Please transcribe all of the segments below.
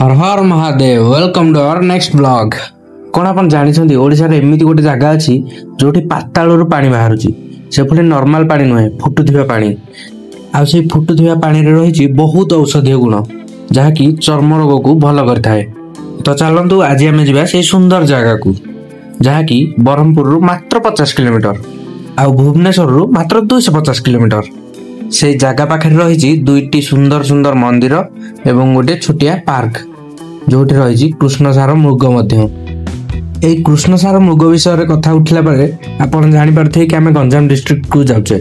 हर हर Mahadev welcome to our next blog. कौन आप जानते ओडिशा रे एमिति गोटे जगह अच्छी जोटी पातालू पानी बाहर से पुणी नॉर्मल पानी नुहे फुटुवा पानी आ से फुटुवा पानी रे रही बहुत औषधीय गुण जहाँकि चर्म रोग को भल करता है। तो चलतु आज आम जा से सुंदर जगह को जहाँकि ब्रह्मपुर मात्र 50 किलोमीटर आ भुवनेश्वर मात्र 250 किलोमीटर से जगह पाखे रही दुईटी सुंदर सुंदर मंदिर एवं गोटे छोटिया पार्क जोटी रही कृष्णसार मृग मध्य। कृष्णसार मृग विषय कथा उठला बेले आपन जानि पारथे कि आमे गंजाम डिस्ट्रिक्ट को जाउचे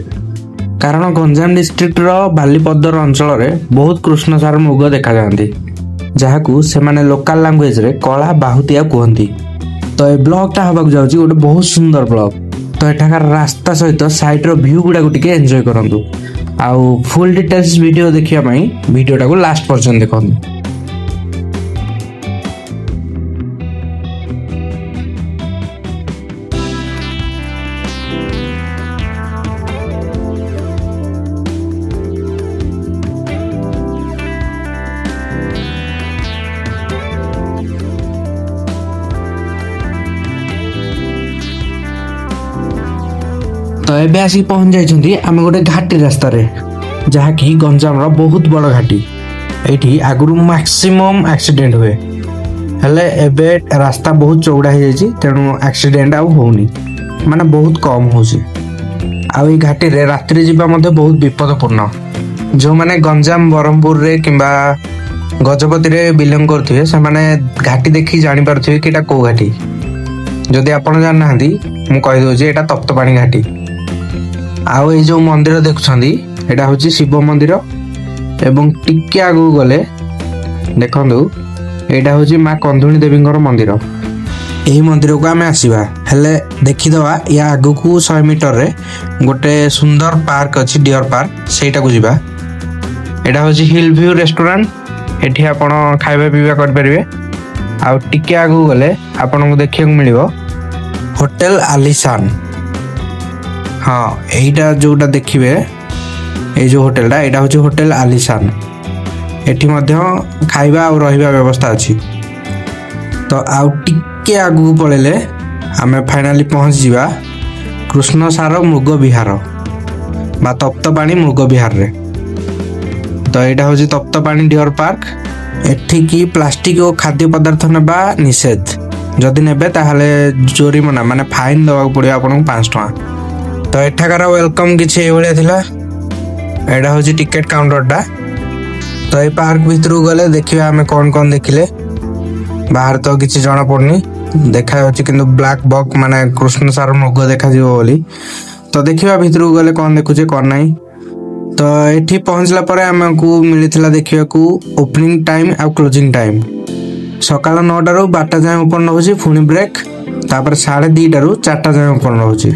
कारण गंजाम डिस्ट्रिक्ट रो बालीपदर अंचल रे बहुत कृष्णसार मृग देखा जांती जहाकू से माने लोकल लैंग्वेज रे कला बाहुतिया कहंती। तो ए ब्लॉग ता हबाक जाउची गोटे बहुत सुंदर ब्लॉग। तो एठाकार रास्ता सहित साइड रो व्यू गुडा टिके एन्जॉय करंतु आउ फुल डिटेल्स वीडियो देखिया पई वीडियोटा को लास्ट पर्यंत देखंतु। तो एबे आसी पहुंच जाइछंती आमे गोटे घाटी रास्ता रे जहाँकि गंजाम रो बहुत बड़ घाटी। एठी आगुरु मैक्सिमम एक्सीडेंट हुए हेले एबे रास्ता बहुत चौड़ा हो जाइछि तेणु एक्सीडेंट आउ होउनी माने बहुत कम होछि। आ ई घाटी रे रात्रि जीवा मध्ये बहुत विपदपूर्ण। जो माने गंजाम ब्रह्मपुर रे किंबा गजपति रे बिलोंग करथिबे से माने घाटी देखि जानि पारथिबे कि एटा को घाटी। जदि आपण जान नाहंती मु कहि दउ जे एटा तप्तपाणी घाटी। आउ ये जो मंदिर देखुछंदी एटा होची शिव मंदिर एवं टिके आगु गले देखंदु एटा होची मां कंधुणी देवींगर मंदिर। एही मंदिर को आमे आसीबा हेले देखि दवा या आगु को 100 मीटर रे गोटे सुंदर पार्क अछि डियर पार्क सेटा को जिबा। एटा होची हिल व्यू रेस्टोरेंट एठी आपण खाइबा पीबा कर परिबे। आउ टिके आगु गले आपण को देखिया को मिलिबो होटल आलिशान। हाँ एटा जोटा देखिबे ए जो होटलटा एटा होची होटल आलिशान। एठी मध्य खाइबा और रहिबा व्यवस्था अछि। तो आउ टिके आगु पळेले आमे फाइनली पहुंच जिबा कृष्णसार मृग विहार बा तप्तपाणी मृग विहार रे। तो एटा होची तप्तपाणी डियर पार्क। एठी की प्लास्टिक और खाद्य पदार्थ नेबा निषेध जदि नेबे ताहले जोरिमाना माने फाइन दवा पड़ियो आपन 5 टका। तो एठाकार वेलकम किछि एभलिया थिला। एडा होची टिकट काउंटरटा। तो ए पार्क भितरु गले देखिबा हमें कोन देखिले बाहर तो किछि जणा पड़नी देखा होची किंतु ब्लैक बॉक्स माने कृष्णसार मृग देखा जिवो बोली। तो देखिबा भितरु गले कोन देखुचे कोन नाही। तो एठी पहुंचला परे हमकु मिलिथिला देखिबा को ओपनिंग टाइम आ क्लोजिंग टाइम सकाळ 9 टारू 12 जाय ओपन होची फुनी ब्रेक तापर 2:30 टारू 4 जाय ओपन होची।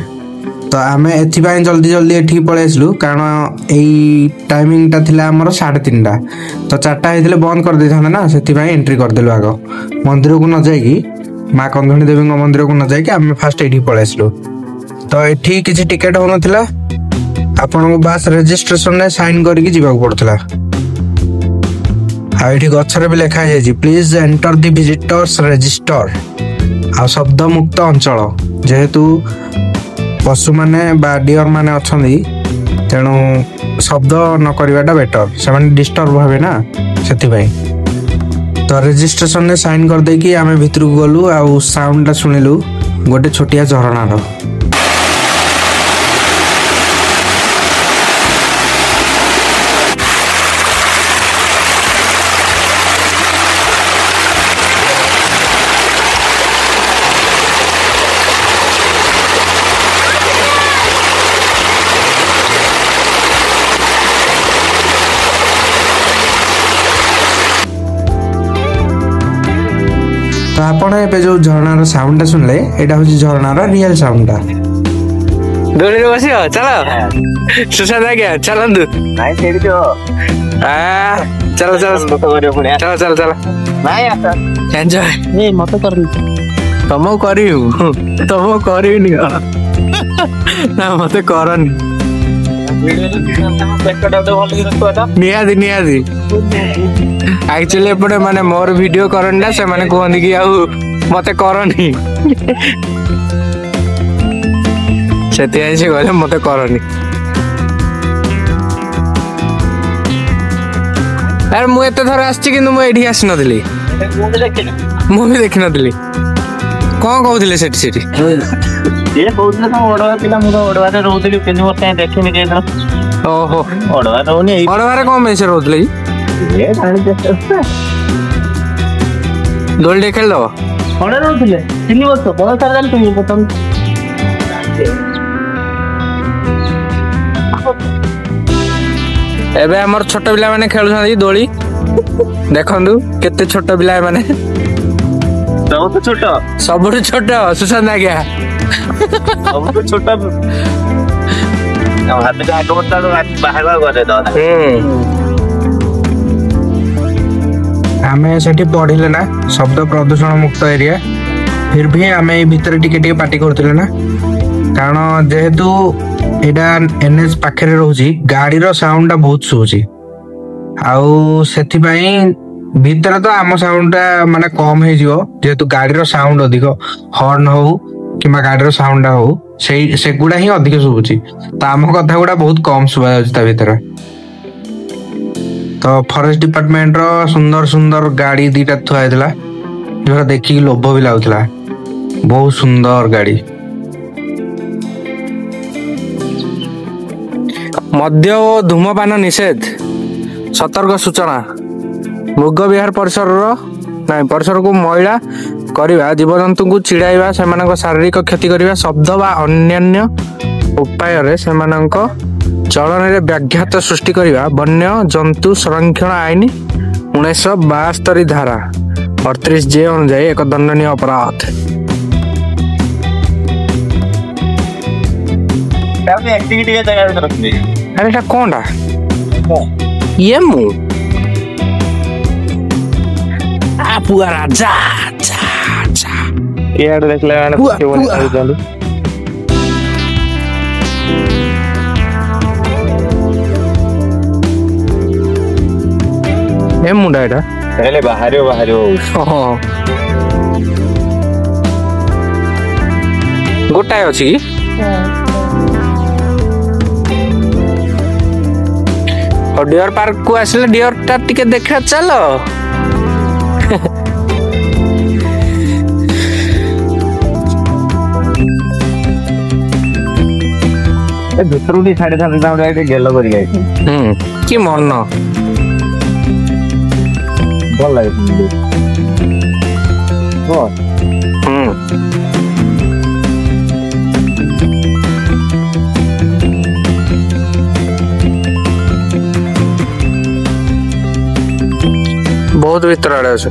तो आमे एथिबाई जल्दी जल्दी एठी पळे आसलु कारण एई टाइमिंग ता थिला हमर 3:30 टा। तो 4टा हेतिले बंद कर दे थाना ना सेथिबाई एंट्री कर देलु आगो मंदिर को न जाई कि मां कंधुणी देवी मंदिर को न जाई कि आमे फास्ट एठी पळे आसलु। तो एठी किछि टिकट हो नथिला आपन को बास रजिस्ट्रेशन ने साइन करके जीवा पड़तला। आ एठी गछरे भी लिखा जाय जी please enter the visitors register आ शब्द मुक्त अंचल जेहेतु पशु माने बा डियर माने अछंदी तेणु शब्द न करिवाटा बेटर से माने डिस्टर्ब भाबे ना सेति भाई। तो रजिस्ट्रेशन ने साइन कर दे कि आमे भितर को गलु आ साउंडटा सुनिलु गोटे छोटिया झरना रो। तो आपण ए जो झरनार साउंडटा सुनले एटा होची झरनार रियल साउंडटा। दोरी रे बसियो चलो सुशांत आ गया चलंदु नाइ सेडी तो चलो चलो तो करियो पुण्या चलो चलो चलो नाइ आता एन्जॉय ए मत करनी तमो करियो तमो करियो नि ना मते करनी ନିହାତି ନିହାତି ଆକ୍ଚୁଆଲି ଏପଟେ ମାନେ ମୋର ଭିଡିଓ କରନ୍ତି ନା ସେମାନେ କୁହନ୍ତି କି ଆଉ ମତେ କରନି ସେଥିପାଇଁ ସେ କହିଲେ ମତେ କରନି। ଆରେ ମୁଁ ଏତେ ଥର ଆସିଛି କିନ୍ତୁ ମୁଁ ଏଇଠି ଆସିନଥିଲି ମୁଁ ବି ଦେଖିନଥିଲି। କଣ କହୁଥିଲେ ସେଠି ସେଠି ସିଏ କହୁଥିଲେ ତମ ଓଡବା ପିଲା ମୁଁ ତ ଓଡବାରେ ରହୁଥିଲି କିନ୍ତୁ ମୋର କାହିଁ ଦେଖିନି କେହି ତ ଓହୋ ଓଡବା ରହୁନି ଏଇ ବଡବାରେ କଣ ପାଇଁ ସେ ରହୁଥିଲେ କି ଦୋଳି ଟିକେ ଖେଳିଦବ ଖଣ୍ଡେ ରହୁଥିଲେ 3 ବର୍ଷ ବଡ ସାର ଜାଣିଥିଲି ପ୍ରଥମ ଏବେ ଆମର ଛୋଟ ପିଲାମାନେ ଖେଳୁଛନ୍ତି ଦୋଳି ଦେଖନ୍ତୁ କେତେ ଛୋଟ ପିଲା ମାନେ ସବୁଠୁ ଛୋଟ ସବୁଠୁ ଛୋଟ ସୁଶାନ୍ତ ଆଜ୍ଞା ସବୁଠୁ ଛୋଟ ଭାବିଲେ ଆଗ ବର୍ଷ ବାହାଘର କରେ ତ ଆମେ ସେଠି ପଢିଲେ ନା ଶବ୍ଦ ପ୍ରଦୂଷଣ ମୁକ୍ତ ଏରିଆ ଫିର୍ ବି ଆମେ ଏଇ ଭିତରେ ଟିକେ ଟିକେ ପାଟି କରୁଥିଲେ ନା କାରଣ ଯେହେତୁ ଏଇଟା NH ପାଖରେ ରହୁଛି ଗାଡିର ସାଉଣ୍ଡ ଟା ବହୁତ ଶୁଭୁଛି ଆଉ ସେଥିପାଇଁ ଭିତରେ ତ ଆମ ସାଉଣ୍ଡ ଟା ମାନେ କମ ହେଇଯିବ ଯେହେତୁ ଗାଡିର ସାଉଣ୍ଡ ଅଧିକ ହର୍ନ ହଉ କିମ୍ବା ଗାଡିର ସାଉଣ୍ଡ ଟା ହଉ ସେଗୁଡା ହିଁ ଅଧିକ ଶୁଭୁଛି ତ ଆମ କଥା ଗୁଡା ବହୁତ କମ ଶୁଭା ଯାଉଛି ତା ଭିତରେ। ତ ଫରେଷ୍ଟ ଡିପାର୍ଟମେଣ୍ଟ ର ସୁନ୍ଦର ସୁନ୍ଦର ଗାଡି ଦିଟା ଥୁଆ ହେଇଥିଲା ଯୋଉଟା ଦେଖିକି ଲୋଭ ବି ଲାଗୁଥିଲା ବହୁତ ସୁନ୍ଦର ଗାଡି। ମଦ୍ୟ ଓ ଧୂମପାନ ନିଷେଧ ସତର୍କ ସୂଚନା ମୃଗ ବିହାର ପରିସରକୁ ମଇଳା କରିବା ଜୀବଜନ୍ତୁଙ୍କୁ ଚିଡ଼ାଇବା ସେମାନଙ୍କ ଶାରୀରିକ କ୍ଷତି କରିବା ଶବ୍ଦ ବା ଅନ୍ୟାନ୍ୟ ଉପାୟରେ ସେମାନଙ୍କ ଚଳନରେ ବ୍ୟାଘାତ ସୃଷ୍ଟି କରିବା ବନ୍ୟ ଜନ୍ତୁ ସଂରକ୍ଷଣ ଆଇନ 1972 ଧାରା 38J ଅନୁଯାୟୀ ଏକ ଦଣ୍ଡନୀୟ ଅପରାଧ। ଆରେ ଏଟା କଣଟା ଇଏ ମୁଁ ପୁଆ ରାଜା ଇଆଡେ ଦେଖିଲେ ମାନେ ଏ ମୁଣ୍ଡା ଏଟା ହେଲେ ବାହାରିବ ଗୋଟାଏ ଅଛି କି डियर पार्क को आसले डियर टा टिके देखा चलो भितर साढ़े 7 गेल कर कि मन भल लगे बहुत भीतर आड़े अच्छे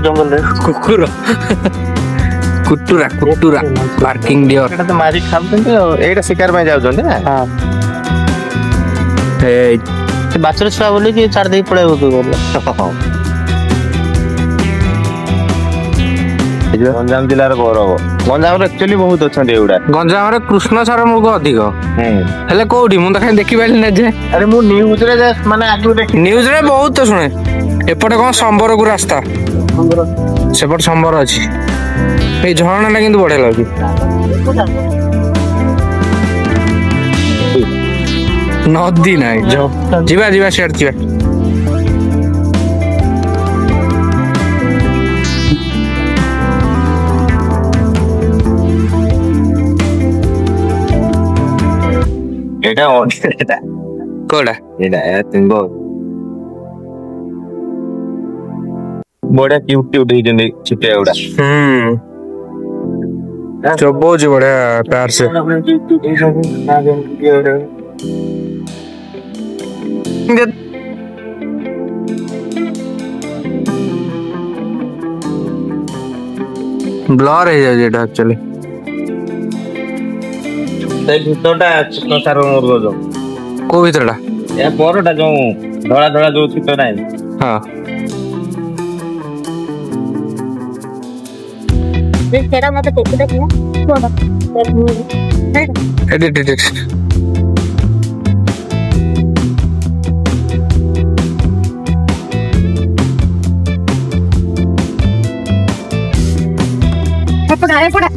जंगल कुकुर कुटुरा कुटुरा पार्किंग डियर तो मारी खाते शिकार में जाऊँ ना बाचर छुआ बोली कि छाड़ दे पड़े गंजाम जिलार गौरव गंजाम एक्चुअली बहुत अच्छा एगुड़ा गंजाम रे कृष्णसार मृग अधिक हेले कोठी मु त देखि पाइली न जे अरे मु न्यूज रे माने आगु देखि न्यूज रे बहुत सुने एपटे कोन संबर को रास्ता सेपट संबर अछि ए झरना ना किंतु बढ़िया लागी नदी नाही जो जीवा जीवा शेयर जीवा एटा एटा कोडा एटा तिंगो बड़ा क्यूट क्यूट जने छिटे उडा चबो जी बढ़िया प्यार से ब्लर है जेटा एक्चुअली ते भितरटा कृष्णसार मुर्ग जो को भितरटा या परटा जो ଧଳା ଧଳା ଯୋଉ ଛିଟ ନାହିଁ ହଁ ସେଟା ମତେ ଟେକିଟା କିଏ ଏଡିଟ ଏପଟା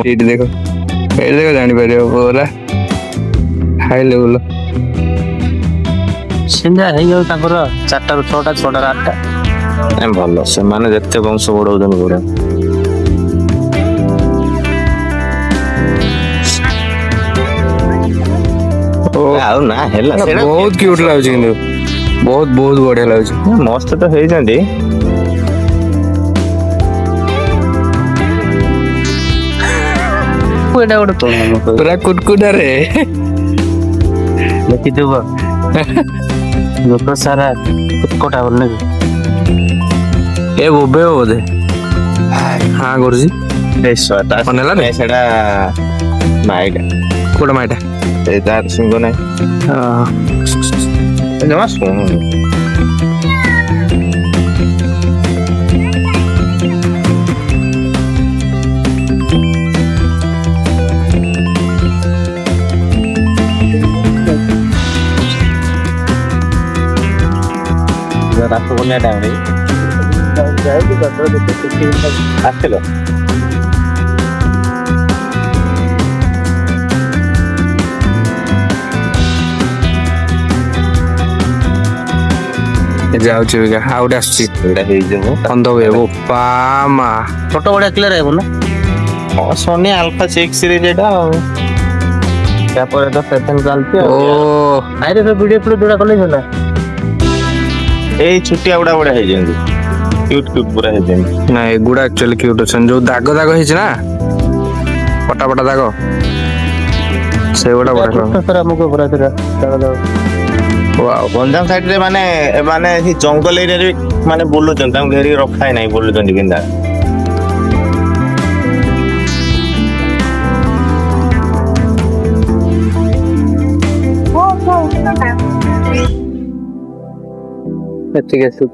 ଏଇଠି ଦେଖ ଜାଣିପାରିବ ପୁରା ହାଇ ଲେଭୁଲ ସେମିତି ହେଇଯାଉ ତାଙ୍କର 4ଟାରୁ 6ଟା 6ଟାରୁ 8ଟା ଭଲ ସେମାନେ ଯେତେ ବଂଶ ବଢଉଛନ୍ତି ବଢ ଆଉ ନା ହେଲା ବହୁତ କ୍ୟୁଟ ଲାଗୁଛି କିନ୍ତୁ ବହୁତ ବଢିଆ ଲାଗୁଛି ମସ୍ତ ତ ହେଇଛନ୍ତି ଏଇଟା ଗୋଟେ ପୁରା କୁଟକୁଟାରେ ଲେଖିଥିବ ଲୋକ ସାରା କୁଟକଟା ବୋଲେ ଏ ବୋବେ ବୋଧେ ହଁ କରୁଛି ସେଟା ମାଇଟା କୋଉଟା ମାଇଟା ସେଇ ତାର ସିଂହ ନାହିଁ ଜମା ଶୁଣୁନି ରାତ ବନ୍ୟା ଟାଇମରେ ଆସିଥିଲ ଯାଉଛି ଆଉ ଗୋଟେ ଆସୁଛି ଏଇଟା ହେଇଯିବ ଅନ୍ଧ ହୁଏ ବୋପା ମା ଫଟୋ ବଢିଆ କ୍ଲିୟର ହେବ ନା ସୋନି ଆଲଫା 6 ସିରିଜ ଏଇଟା ଆଉ ତାପରେ ତ 7 ଚାଲିଛି ଓ ଆଇରେ ତ ଭିଡିଓ ଫିଡିଓ ଯୋଉଟା କଲେ ହେଲା ଏଇ ଛୁଟିଆ ଗୁଡା ବଢିଆ ହେଇଛନ୍ତି କ୍ୟୁଟ ପୁରା ହେଇଛନ୍ତି ନା ଏଗୁଡା ଆକ୍ଚୁଆଲି କ୍ୟୁଟ ଅଛନ୍ତି ଯୋଉ ଦାଗ ହେଇଛି ନା ପଟା ଦାଗ ସେଗୁଡା ବଢିଆ ଗଞ୍ଜାମ ସାଇଡ ରେ ମାନେ ଜଙ୍ଗଲ ଏରିଆରେ ମାନେ ବୁଲୁଛନ୍ତି ତାଙ୍କୁ ଘେରିକି ରଖା ନାହିଁ ବୁଲୁଛନ୍ତି କେନ୍ତା ଏତିକି ଆସିବ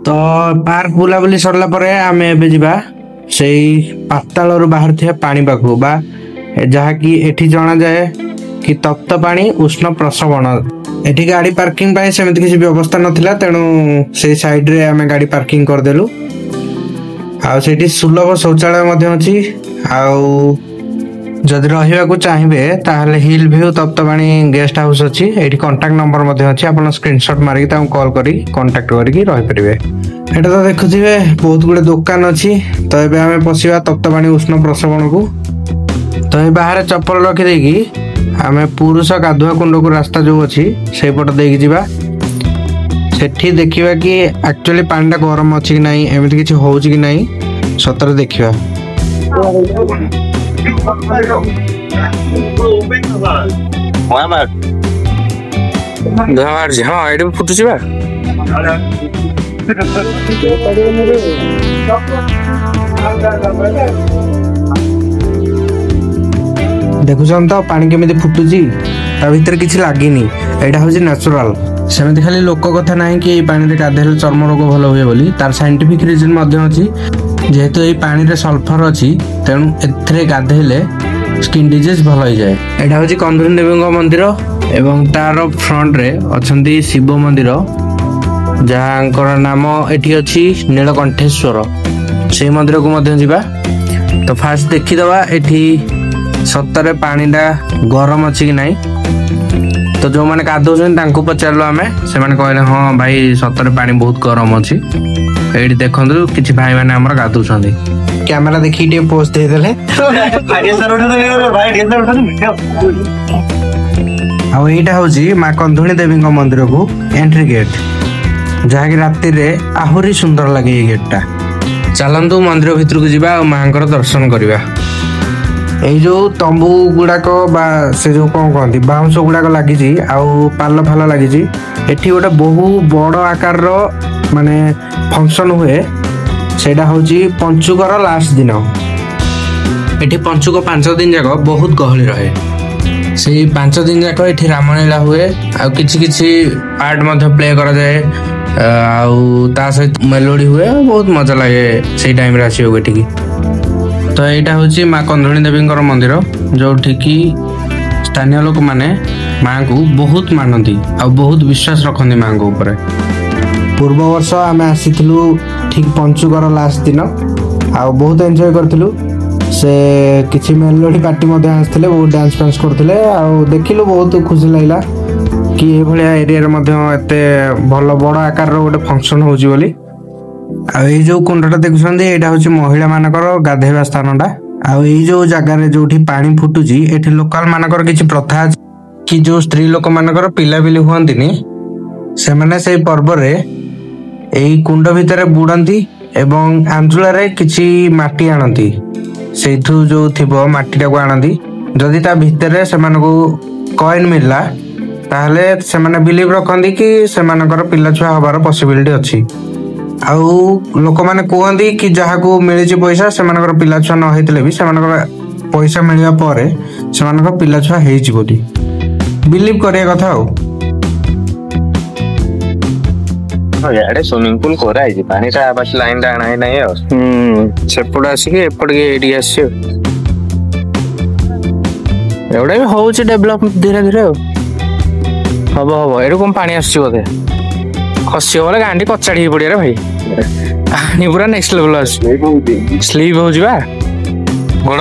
ତ ପାର୍କ ବୁଲାବୁଲି ସରିଲା ପରେ ଆମେ ଏବେ ଯିବା ସେଇ ପାତାଳରୁ ବାହାରୁଥିବା ପାଣି ପାଖକୁ ବା ଯାହାକି ଏଠି ଜଣାଯାଏ କି ତପ୍ତ ପାଣି ଉଷ୍ଣ ପ୍ରସବଣ ଏଠି ଗାଡ଼ି ପାର୍କିଂ ପାଇଁ ସେମିତି କିଛି ବ୍ୟବସ୍ଥା ନଥିଲା ତେଣୁ ସେଇ ସାଇଡରେ ଆମେ ଗାଡ଼ି ପାର୍କିଂ କରିଦେଲୁ ଆଉ ସେଇଠି ସୁଲଭ ଶୌଚାଳୟ ମଧ୍ୟ ଅଛି ଆଉ ଯଦି ରହିବାକୁ ଚାହିଁବେ ତାହେଲେ heel view Taptapani guest house ଅଛି ଏଇଠି କଣ୍ଟାକ୍ଟ ନମ୍ବର ମଧ୍ୟ ଅଛି ଆପଣ ସ୍କ୍ରିନଶଟ୍ ମାରିକି ତାଙ୍କୁ କଲ୍ କରି କଣ୍ଟାକ୍ଟ କରିକି ରହିପାରିବେ ଏଇଟା ତ ଦେଖୁଥିବେ ବହୁତ ଗୁଡ଼େ ଦୋକାନ ଅଛି ତ ଏବେ ଆମେ ପଶିବା ତପ୍ତପାଣି ଉଷ୍ଣ ପ୍ରସବଣକୁ ତ ଏ ବାହାରେ ଚପଲ ରଖିଦେଇକି ଆମେ ପୁରୁଷ ଗାଧୁଆ କୁଣ୍ଡକୁ ରାସ୍ତା ଯେଉଁ ଅଛି ସେଇପଟ ଦେଇକି ଯିବା ସେଠି ଦେଖିବା କି ଆକ୍ଚୁଆଲି ପାଣିଟା ଗରମ ଅଛି କି ନାହିଁ ଏମିତି କିଛି ହେଉଛି କି ନାହିଁ ସତରେ ଦେଖିବା ହଁ ଏଇଠି ଫୁଟୁଛି ବା ଦେଖୁଛନ୍ତି ତ ପାଣି କେମିତି ଫୁଟୁଛି ତା ଭିତରେ କିଛି ଲାଗିନି ଏଇଟା ହେଉଛି ନ୍ୟାଚୁରାଲ ସେମିତି ଖାଲି ଲୋକ କଥା ନାହିଁ କି ଏଇ ପାଣିରେ ଗାଧେଇଲେ ଚର୍ମ ରୋଗ ଭଲ ହୁଏ ବୋଲି ତାର ସାଇଣ୍ଟିଫିକ୍ ରିଜନ୍ ମଧ୍ୟ ଅଛି ଯେହେତୁ ଏଇ ପାଣିରେ ସଲଫର ଅଛି ତେଣୁ ଏଥିରେ ଗାଧେଇଲେ ସ୍କିନ୍ ଡିଜିଜ୍ ଭଲ ହେଇଯାଏ ଏଇଟା ହେଉଛି କନ୍ଦୁରୀ ଦେବୀଙ୍କ ମନ୍ଦିର ଏବଂ ତାର ଫ୍ରଣ୍ଟରେ ଅଛନ୍ତି ଶିବ ମନ୍ଦିର ଯାହାଙ୍କର ନାମ ଏଠି ଅଛି ନୀଳକଣ୍ଠେଶ୍ୱର ସେଇ ମନ୍ଦିରକୁ ମଧ୍ୟ ଯିବା ତ ଫାଷ୍ଟ ଦେଖିଦେବା ଏଠି ସତରେ ପାଣିଟା ଗରମ ଅଛି କି ନାହିଁ ତ ଯେଉଁମାନେ ଗାଧଉଛନ୍ତି ତାଙ୍କୁ ପଚାରିଲୁ ଆମେ ସେମାନେ କହିଲେ ହଁ ଭାଇ ସତରେ ପାଣି ବହୁତ ଗରମ ଅଛି ଏଇଠି ଦେଖନ୍ତୁ କିଛି ଭାଇମାନେ ଆମର ଗାଧଉଛନ୍ତି କ୍ୟାମେରା ଦେଖିକି ଟିକେ ପୋଜ୍ ଦେଇଦେଲେ ଆଉ ଏଇଟା ହେଉଛି ମା କନ୍ଧୁଣୀ ଦେବୀଙ୍କ ମନ୍ଦିରକୁ ଏଣ୍ଟ୍ରି ଗେଟ୍ ଯାହାକି ରାତିରେ ଆହୁରି ସୁନ୍ଦର ଲାଗେ ଏଇ ଗେଟ୍ଟା ଚାଲନ୍ତୁ ମନ୍ଦିର ଭିତରକୁ ଯିବା ଆଉ ମାଙ୍କର ଦର୍ଶନ କରିବା ଏଇ ଯୋଉ ତମ୍ବୁ ଗୁଡାକ ବା ସେ ଯୋଉ କଣ କହନ୍ତି ବାଉଁଶ ଗୁଡାକ ଲାଗିଛି ଆଉ ପାଲ ଫାଲ ଲାଗିଛି ଏଠି ଗୋଟେ ବହୁ ବଡ ଆକାରର ମାନେ ଫଙ୍କସନ ହୁଏ। ସେଇଟା ହଉଛି ପଞ୍ଚୁକର ଲାଷ୍ଟ ଦିନ। ଏଠି ପଞ୍ଚୁକ 5 ଦିନ ଯାକ ବହୁତ ଗହଳି ରହେ। ସେଇ 5 ଦିନ ଯାକ ଏଠି ରାମଲୀଳା ହୁଏ ଆଉ କିଛି କିଛି ଆର୍ଟ ମଧ୍ୟ ପ୍ଲେ କରାଯାଏ ଆଉ ତା ସହିତ ମେଲୋଡି ହୁଏ। ବହୁତ ମଜା ଲାଗେ ସେଇ ଟାଇମରେ ଆସିବାକୁ ଏଠିକି। ତ ଏଇଟା ହଉଛି ମା କନ୍ଧୁଣୀ ଦେବୀଙ୍କର ମନ୍ଦିର ଯୋଉଠିକି ସ୍ଥାନୀୟ ଲୋକମାନେ ମାଙ୍କୁ ବହୁତ ମାନନ୍ତି ଆଉ ବହୁତ ବିଶ୍ୱାସ ରଖନ୍ତି ମାଙ୍କ ଉପରେ। ପୂର୍ବ ବର୍ଷ ଆମେ ଆସିଥିଲୁ ଠିକ ପଞ୍ଚୁକର ଲାଷ୍ଟ ଦିନ ଆଉ ବହୁତ ଏନ୍ଜୟ କରିଥିଲୁ। ସେ କିଛି ମେଲୋଡି ପାର୍ଟି ମଧ୍ୟ ଆସିଥିଲେ, ବହୁତ ଡ୍ୟାନ୍ସ ଫ୍ୟାନ୍ସ କରୁଥିଲେ ଆଉ ଦେଖିଲୁ ବହୁତ ଖୁସି ଲାଗିଲା କି ଏଇଭଳିଆ ଏରିଆରେ ମଧ୍ୟ ଏତେ ଭଲ ବଡ଼ ଆକାରର ଗୋଟେ ଫଙ୍କସନ ହେଉଛି ବୋଲି। ଆଉ ଏଇ ଯୋଉ କୁଣ୍ଡଟା ଦେଖୁଛନ୍ତି ଏଇଟା ହଉଛି ମହିଳା ମାନଙ୍କର ଗାଧେଇବା ସ୍ଥାନଟା। ଆଉ ଏଇ ଯୋଉ ଜାଗାରେ ଯୋଉଠି ପାଣି ଫୁଟୁଛି ଏଠି ଲୋକାଲ ମାନଙ୍କର କିଛି ପ୍ରଥା ଅଛି କି ଯୋଉ ସ୍ତ୍ରୀ ଲୋକମାନଙ୍କର ପିଲାପିଲି ହୁଅନ୍ତିନି ସେମାନେ ସେଇ ପର୍ବରେ ଏଇ କୁଣ୍ଡ ଭିତରେ ବୁଡନ୍ତି ଏବଂ ଆଞ୍ଜୁଳାରେ କିଛି ମାଟି ଆଣନ୍ତି। ସେଇଠୁ ଯୋଉ ଥିବ ମାଟିଟାକୁ ଆଣନ୍ତି। ଯଦି ତା ଭିତରେ ସେମାନଙ୍କୁ କଏନ ମିଳିଲା ତାହେଲେ ସେମାନେ ବିଲିଭ ରଖନ୍ତି କି ସେମାନଙ୍କର ପିଲାଛୁଆ ହବାର ପସିବିଲିଟି ଅଛି। ଆଉ ଲୋକମାନେ କୁହନ୍ତି କି ଯାହାକୁ ମିଳିଛି ପଇସା ସେମାନଙ୍କର ପିଲାଛୁଆ ନ ହେଇଥିଲେ ବି ସେମାନଙ୍କର ପଇସା ମିଳିବା ପରେ ସେମାନଙ୍କର ପିଲାଛୁଆ ହେଇଛି ବୋଲି ବିଲିଭ କରିବା କଥା। ଆଉ ଇଆଡେ ସୁଇମିଂ ପୁଲ କରାହେଇଛି, ପାଣିଟା ବାକି ଲାଇନଟା ଆଣା ହେଇନାହିଁ ଆଉ। ସେପଟେ ଆସିକି ଏପଟିକି ଏଇଠିକି ଆସିଛି। ଏଗୁଡା ବି ହଉଛି ଡେଭଲପ ଧୀରେ ଧୀରେ ଆଉ। ହବ ଏଇଠୁ କଣ ପାଣି ଆସୁଛି ବୋଧେ, ଖସିବ ବୋଲେ ଗାଣ୍ଡି କଚାଡି ହେଇ ପଡିଆରେ ଭାଇ। ପାଣି ପୁରା ନେକ୍ସଟ ଲେଭେଲ ଆସୁଛି। ସ୍ଲିପ୍ ହଉଛି ବା ଗୋଡ।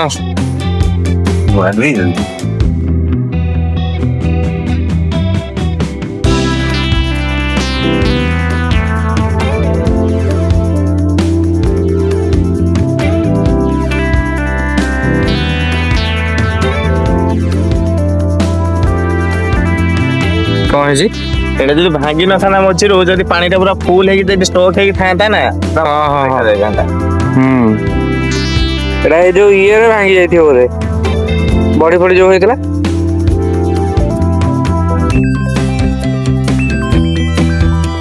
କଣ ହେଇଛି ଏଇଟା ଯଦି ଭାଙ୍ଗି ନଥାନ୍ତା ମଝିରୁ, ଯଦି ପାଣିଟା ପୁରା ଫୁଲ ହେଇକି ଯଦି ଷ୍ଟକ୍ ହେଇକି ଥାନ୍ତା ନା ଏଇଟା ଏଇ ଯୋଉ ଇଏରେ ଭାଙ୍ଗି ଯାଇଥିବ ବୋଧେ, ବଢି ଫଡି ଯୋଉ ହେଇଥିଲା।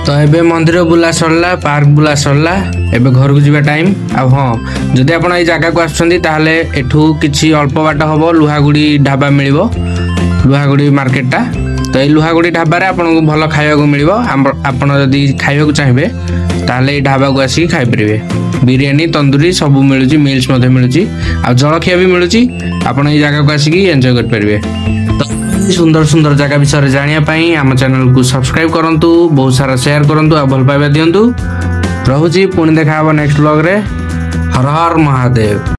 ତ ଏବେ ମନ୍ଦିର ବୁଲା ସରିଲା, ପାର୍କ ବୁଲା ସରିଲା, ଏବେ ଘରକୁ ଯିବା ଟାଇମ। ଆଉ ହଁ, ଯଦି ଆପଣ ଏଇ ଜାଗାକୁ ଆସୁଛନ୍ତି ତାହେଲେ ଏଠୁ କିଛି ଅଳ୍ପ ବାଟ ହବ ଲୁହାଗୁଡ଼ି ଢାବା ମିଳିବ, ଲୁହାଗୁଡ଼ି ମାର୍କେଟଟା। ତ ଏଇ ଲୁହାଗୁଡ଼ି ଢାବାରେ ଆପଣଙ୍କୁ ଭଲ ଖାଇବାକୁ ମିଳିବ। ଆପଣ ଯଦି ଖାଇବାକୁ ଚାହିଁବେ ତାହେଲେ ଏଇ ଢାବାକୁ ଆସିକି ଖାଇପାରିବେ। ବିରିୟାନୀ, ତନ୍ଦୁରୀ ସବୁ ମିଳୁଛି, ମିଲ୍ସ ମଧ୍ୟ ମିଳୁଛି ଆଉ ଜଳଖିଆ ବି ମିଳୁଛି। ଆପଣ ଏଇ ଜାଗାକୁ ଆସିକି ଏନ୍ଜୟ କରିପାରିବେ। ତ ସୁନ୍ଦର ସୁନ୍ଦର ଜାଗା ବିଷୟରେ ଜାଣିବା ପାଇଁ ଆମ ଚ୍ୟାନେଲକୁ ସବସ୍କ୍ରାଇବ କରନ୍ତୁ, ବହୁତ ସାରା ସେୟାର କରନ୍ତୁ ଆଉ ଭଲ ପାଇବା ଦିଅନ୍ତୁ। ରହୁଛି, ପୁଣି ଦେଖା ହବ ନେକ୍ସଟ ବ୍ଲଗରେ। ହର ହର ମହାଦେବ।